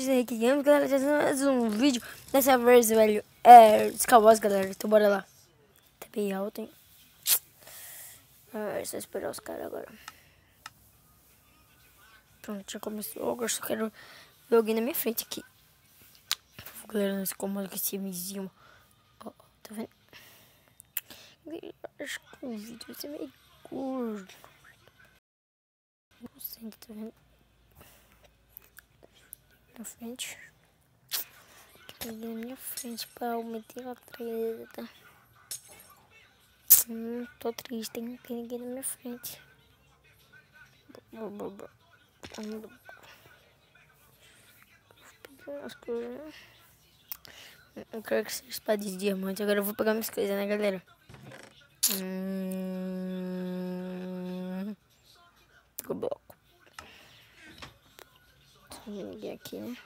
Henrique Games, galera, já mais um vídeo. Dessa vez, velho, é Skywars, galera, então bora lá. Tá bem alto, hein? Só esperar os caras agora. Pronto, já começou. Eu só quero ver alguém na minha frente aqui. Galera, nesse comando que esse vizinho. Ó, tá vendo? Acho que o vídeo vai ser meio curto. Não sei, tá vendo? Na frente. Ninguém na minha frente pra eu meter a treta. Tô triste, hein? Tem ninguém na minha frente. Vou pegar umas coisas. Eu quero que seja espada de diamante. Agora eu vou pegar minhas coisas, né, galera? O bloco. Tem ninguém aqui, né?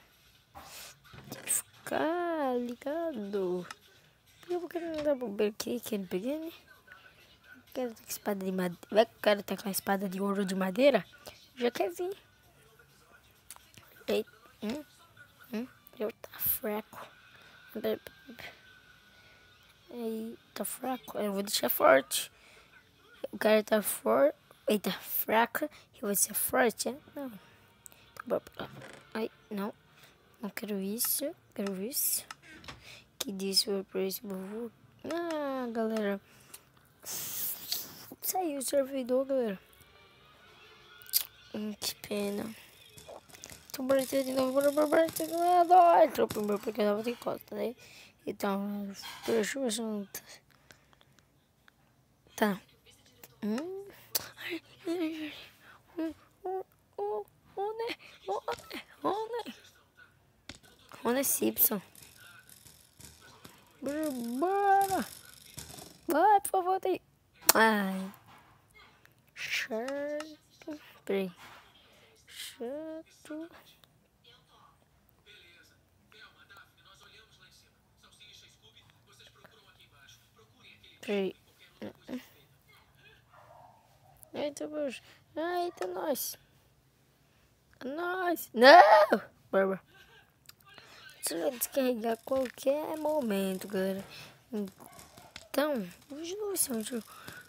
Tem que ficar ligado. Eu quero dar bobeira aqui, que ele peguei, né? Eu quero ter espada de madeira. Vai que o cara tá com a espada de ouro de madeira? Já quer vir. Eita. Eu tá fraco. Aí, tá fraco. Eu vou deixar forte. O cara tá forte. Eita, fraca. Eu vou ser forte, é? Não. Ai, não. Não quero isso. Quero isso. Que disse por esse vovô. Ah, galera. Saiu o servidor, galera. Que pena. Tô batendo de novo. Bora. Entrou primeiro porque eu tava de costa, né? Então, deixa eu ver se tá. Rony Simpson. Bora. Vai, por favor, tem. Ai. Chato. Peraí. Chato. Peraí. Eita, poxa. Eita, nós. Não! Bora. Você vai descarregar a qualquer momento, galera. Então, hoje não vai ser um vídeo.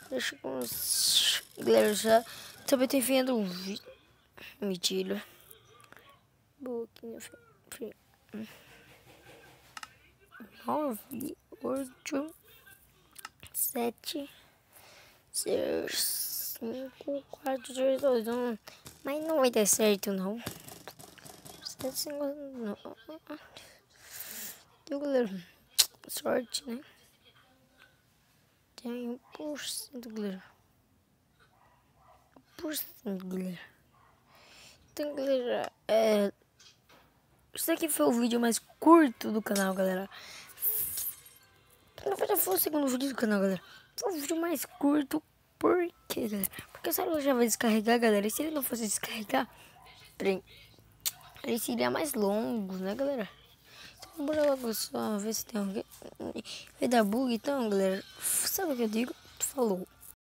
Deixa com os... Galera, já também tô enfiando um vídeo. Mentira. Boquinha fria. 9, 8, 7, 6, 5, 4, 3, 2, 1. Mas não vai dar certo, não. 7, 5, não. Então, galera, sorte, né? Tem 1%, galera. 1%, galera. Então, galera, esse aqui foi o vídeo mais curto do canal, galera. Na verdade, foi o segundo vídeo do canal, galera. Foi o vídeo mais curto. Por quê, galera? Porque o celular já vai descarregar, galera. E se ele não fosse descarregar, ele seria mais longo, né, galera? Então, bora logo só ver se tem alguém. Vai dar bug, então, galera. Sabe o que eu digo? Falou.